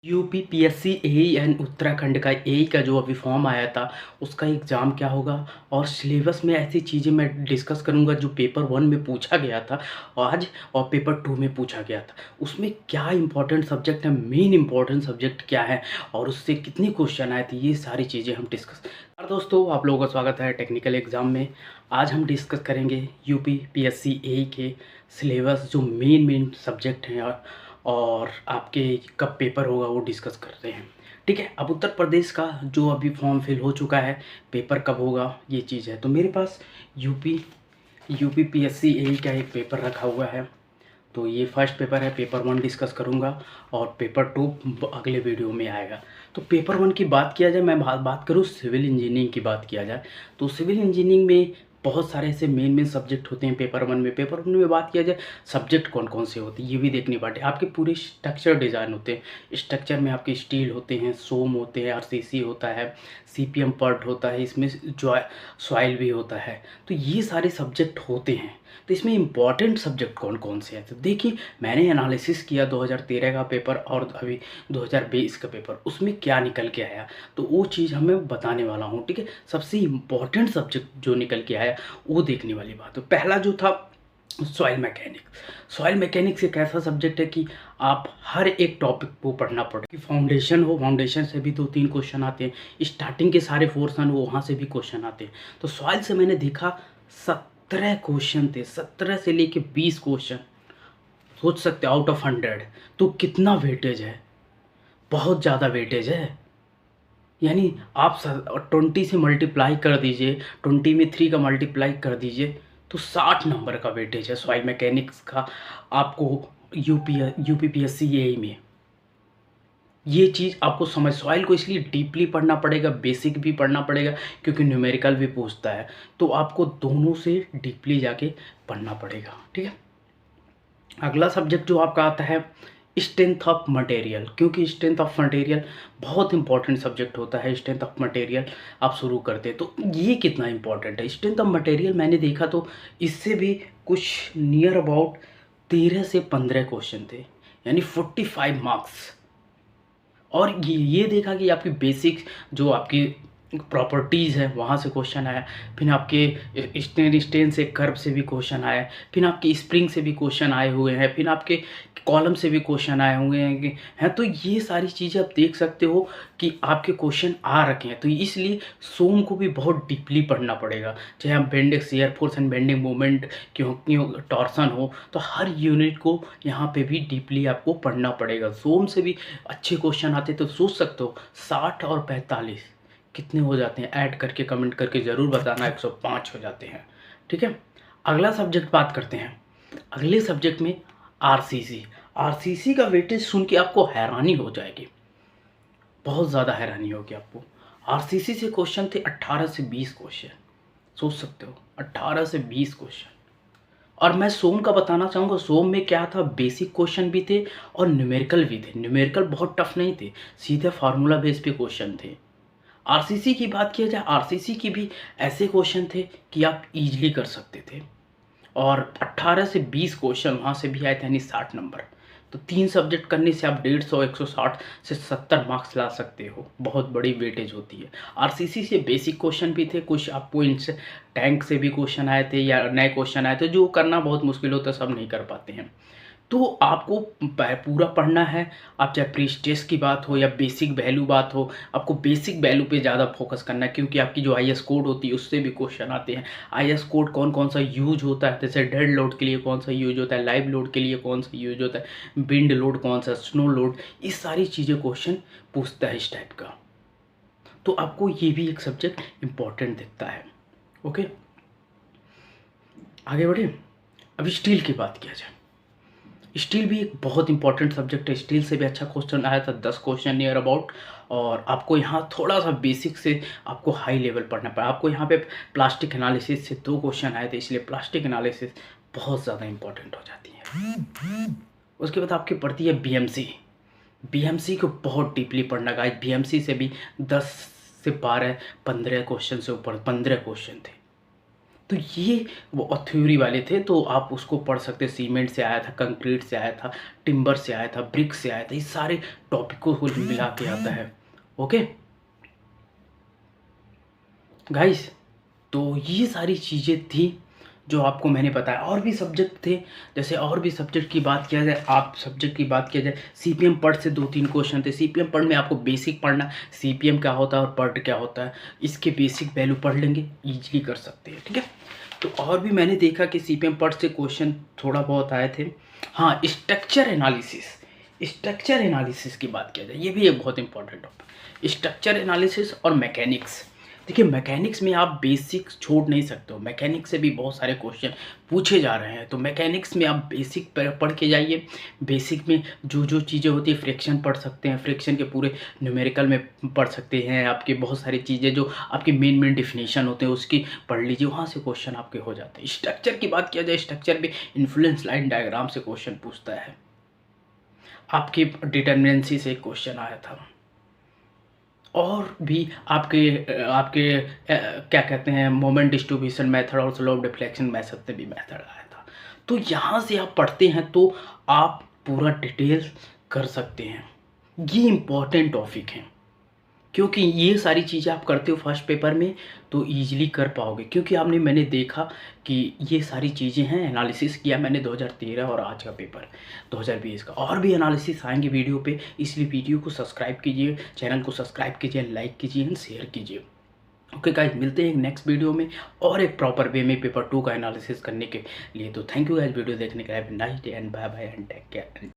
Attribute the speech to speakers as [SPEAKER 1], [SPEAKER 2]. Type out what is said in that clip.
[SPEAKER 1] UPPSC AE and Uttarakhand का एई का जो अभी फॉर्म आया था उसका एग्ज़ाम क्या होगा और सिलेबस में ऐसी चीज़ें मैं डिस्कस करूंगा जो पेपर 1 में पूछा गया था आज और पेपर 2 में पूछा गया था। उसमें क्या इंपॉर्टेंट सब्जेक्ट है, मेन इंपॉर्टेंट सब्जेक्ट क्या है और उससे कितने क्वेश्चन आए थे, ये सारी चीज़ें हम डिस्कस। और दोस्तों, आप लोगों का स्वागत है टेक्निकल एग्ज़ाम में। आज हम डिस्कस करेंगे यूपीपीएससी एई के सिलेबस, जो मेन सब्जेक्ट हैं और आपके कब पेपर होगा वो डिस्कस करते हैं। ठीक है, अब उत्तर प्रदेश का जो अभी फॉर्म फिल हो चुका है, पेपर कब होगा ये चीज़ है। तो मेरे पास यूपीपीएससी एई का एक पेपर रखा हुआ है। तो ये फर्स्ट पेपर है, पेपर 1 डिस्कस करूँगा और पेपर 2 अगले वीडियो में आएगा। तो पेपर 1 की बात किया जाए, मैं बात करूँ सिविल इंजीनियरिंग की बात किया जाए, तो सिविल इंजीनियरिंग में बहुत सारे ऐसे मेन सब्जेक्ट होते हैं पेपर 1 में। पेपर 1 में बात किया जाए सब्जेक्ट कौन कौन से होते हैं ये भी देखनी पड़े। आपके पूरे स्ट्रक्चर डिज़ाइन होते हैं। स्ट्रक्चर में आपके स्टील होते हैं, सोम होते हैं, आरसीसी होता है, सीपीएम पर्ट होता है, इसमें जो सॉइल भी होता है। तो ये सारे सब्जेक्ट होते हैं। तो इसमें इंपॉर्टेंट सब्जेक्ट कौन कौन से हैं, तो देखिए मैंने एनालिसिस किया 2013 का पेपर और अभी 2020 का पेपर, उसमें क्या निकल के आया तो वो चीज़ हमें बताने वाला हूँ। ठीक है, सबसे इम्पॉर्टेंट सब्जेक्ट जो निकल के आया वो देखने वाली बात है। पहला जो था सॉइल मैकेनिक्स। सॉइल मैकेनिक्स एक ऐसा सब्जेक्ट है कि आप हर एक टॉपिक को पढ़ना पड़ेगा। फाउंडेशन हो, फाउंडेशन से भी 2-3 क्वेश्चन आते हैं, स्टार्टिंग के सारे पोर्शन हो वहाँ से भी क्वेश्चन आते हैं। तो सॉइल से मैंने देखा 17 क्वेश्चन थे, 17 से लेके 20 क्वेश्चन। सोच सकते आउट ऑफ 100 तो कितना वेटेज है, बहुत ज़्यादा वेटेज है। यानी आप 20 से मल्टीप्लाई कर दीजिए, 20 में 3 का मल्टीप्लाई कर दीजिए तो 60 नंबर का वेटेज है सॉइल मैकेनिक्स का आपको यूपीपीएससी एई में। ये चीज़ आपको समझ, सॉइल को इसलिए डीपली पढ़ना पड़ेगा, बेसिक भी पढ़ना पड़ेगा क्योंकि न्यूमेरिकल भी पूछता है। तो आपको दोनों से डीपली जाके पढ़ना पड़ेगा। ठीक है, अगला सब्जेक्ट जो आपका आता है स्ट्रेंथ ऑफ मटेरियल, क्योंकि स्ट्रेंथ ऑफ मटेरियल बहुत इंपॉर्टेंट सब्जेक्ट होता है। स्ट्रेंथ ऑफ मटेरियल आप शुरू करते हैं तो ये कितना इंपॉर्टेंट है स्ट्रेंथ ऑफ मटेरियल, मैंने देखा तो इससे भी कुछ नियर अबाउट 13 से 15 क्वेश्चन थे, यानी 45 मार्क्स। और ये देखा कि आपकी बेसिक जो आपकी प्रॉपर्टीज़ है वहाँ से क्वेश्चन आया, फिर आपके स्टेन से कर्व से भी क्वेश्चन आया, फिर आपके स्प्रिंग से भी क्वेश्चन आए हुए हैं, फिर आपके कॉलम से भी क्वेश्चन आए हुए हैं। तो ये सारी चीज़ें आप देख सकते हो कि आपके क्वेश्चन आ रखे हैं। तो इसलिए सोम को भी बहुत डीपली पढ़ना पड़ेगा, चाहे हम bending shear force and bending moment क्यों टॉर्सन हो, तो हर यूनिट को यहाँ पे भी डीपली आपको पढ़ना पड़ेगा। सोम से भी अच्छे क्वेश्चन आते तो सोच सकते हो 60 और 45 कितने हो जाते हैं, ऐड करके कमेंट करके ज़रूर बताना। 105 हो जाते हैं। ठीक है, अगला सब्जेक्ट बात करते हैं। अगले सब्जेक्ट में आरसीसी। आरसीसी का वेटेज सुन के आपको हैरानी हो जाएगी, बहुत ज़्यादा हैरानी होगी आपको। आरसीसी से क्वेश्चन थे 18 से 20 क्वेश्चन, सोच सकते हो 18 से 20 क्वेश्चन। और मैं सोम का बताना चाहूँगा, सोम में क्या था, बेसिक क्वेश्चन भी थे और न्यूमेरिकल भी थे। न्यूमेरिकल बहुत टफ नहीं थे, सीधे फार्मूला बेस पे क्वेश्चन थे। आरसीसी की बात किया जाए, आरसीसी की भी ऐसे क्वेश्चन थे कि आप इजीली कर सकते थे और 18 से 20 क्वेश्चन वहाँ से भी आए थे, यानी 60 नंबर। तो 3 सब्जेक्ट करने से आप 150, 160 से 70 मार्क्स ला सकते हो, बहुत बड़ी वेटेज होती है। आरसीसी से बेसिक क्वेश्चन भी थे, कुछ आपको इनसे टैंक से भी क्वेश्चन आए थे या नए क्वेश्चन आए थे, जो करना बहुत मुश्किल होता है, सब नहीं कर पाते हैं। तो आपको पूरा पढ़ना है। आप चाहे प्रीस्टेज की बात हो या बेसिक वैल्यू बात हो, आपको बेसिक वैल्यू पे ज़्यादा फोकस करना है, क्योंकि आपकी जो आईएस कोड होती है उससे भी क्वेश्चन आते हैं। आईएस कोड कौन कौन सा यूज होता है, जैसे डेड लोड के लिए कौन सा यूज होता है, लाइव लोड के लिए कौन सा यूज होता है, विंड लोड कौन सा, स्नो लोड, इस सारी चीज़ें क्वेश्चन पूछता है इस टाइप का। तो आपको ये भी एक सब्जेक्ट इम्पॉर्टेंट दिखता है। ओके, आगे बढ़े। अभी स्टील की बात किया जाए, स्टील भी एक बहुत इंपॉर्टेंट सब्जेक्ट है। स्टील से भी अच्छा क्वेश्चन आया था, 10 क्वेश्चन नियर अबाउट। और आपको यहाँ थोड़ा सा बेसिक से आपको हाई लेवल पढ़ना पड़ा। आपको यहाँ पे प्लास्टिक एनालिसिस से 2 क्वेश्चन आए थे, इसलिए प्लास्टिक एनालिसिस बहुत ज़्यादा इंपॉर्टेंट हो जाती है। उसके बाद आपकी पड़ती है बीएमसी। बीएमसी को बहुत डीपली पढ़ना गाइस। बीएमसी से भी 10 से 12, 15 क्वेश्चन से ऊपर 15 क्वेश्चन थे। तो ये वो थ्योरी वाले थे, तो आप उसको पढ़ सकते। सीमेंट से आया था, कंक्रीट से आया था, टिम्बर से आया था, ब्रिक से आया था, ये सारे टॉपिकों को मिला के आता है। ओके गाइस, तो ये सारी चीज़ें थी जो आपको मैंने बताया। और भी सब्जेक्ट थे, जैसे और भी सब्जेक्ट की बात किया जाए, आप सब्जेक्ट की बात किया जाए, सीपीएम पर्ट से 2-3 क्वेश्चन थे। सीपीएम पर्ट में आपको बेसिक पढ़ना, सीपीएम क्या होता है और पर्ट क्या होता है, इसके बेसिक वैल्यू पढ़ लेंगे, ईजिली कर सकते हैं। ठीक है, तो और भी मैंने देखा कि सीपीएम पर्ट से क्वेश्चन थोड़ा बहुत आए थे। हाँ, स्ट्रक्चर एनालिसिस, स्ट्रक्चर एनालिसिस की बात किया जाए, ये भी एक बहुत इंपॉर्टेंट टॉपिक। स्ट्रक्चर एनालिसिस और मैकेनिक्स। देखिए, मैकेनिक्स में आप बेसिक छोड़ नहीं सकते हो, मैकेनिक्स से भी बहुत सारे क्वेश्चन पूछे जा रहे हैं, तो मैकेनिक्स में आप बेसिक पढ़ के जाइए। बेसिक में जो जो चीज़ें होती है, फ्रिक्शन पढ़ सकते हैं, फ्रिक्शन के पूरे न्यूमेरिकल में पढ़ सकते हैं। आपके बहुत सारी चीज़ें जो आपके मेन डिफिनेशन होते हैं उसकी पढ़ लीजिए, वहाँ से क्वेश्चन आपके हो जाते हैं। स्ट्रक्चर की बात किया जाए, स्ट्रक्चर में इन्फ्लुएंस लाइन डायग्राम से क्वेश्चन पूछता है। आपकी डिटर्मिनेंसी से एक क्वेश्चन आया था, और भी आपके आपके क्या कहते हैं, मोमेंट डिस्ट्रीब्यूशन मेथड और स्लो ऑफ डिफ्लेक्शन मेथड से भी मेथड आया था। तो यहाँ से आप पढ़ते हैं तो आप पूरा डिटेल कर सकते हैं। ये इम्पॉर्टेंट टॉपिक हैं, क्योंकि ये सारी चीज़ें आप करते हो फर्स्ट पेपर में तो ईजिली कर पाओगे, क्योंकि मैंने देखा कि ये सारी चीज़ें हैं। एनालिसिस किया मैंने 2013 और आज का पेपर 2020 का, और भी एनालिसिस आएंगे वीडियो पे, इसलिए वीडियो को सब्सक्राइब कीजिए, चैनल को सब्सक्राइब कीजिए, लाइक कीजिए एंड शेयर कीजिए। ओके गाइज, मिलते हैं एक नेक्स्ट वीडियो में और एक प्रॉपर वे में पेपर 2 का एनालिसिस करने के लिए। तो थैंक यू गाइज वीडियो देखने के लिए। Nice day and bye bye and take care.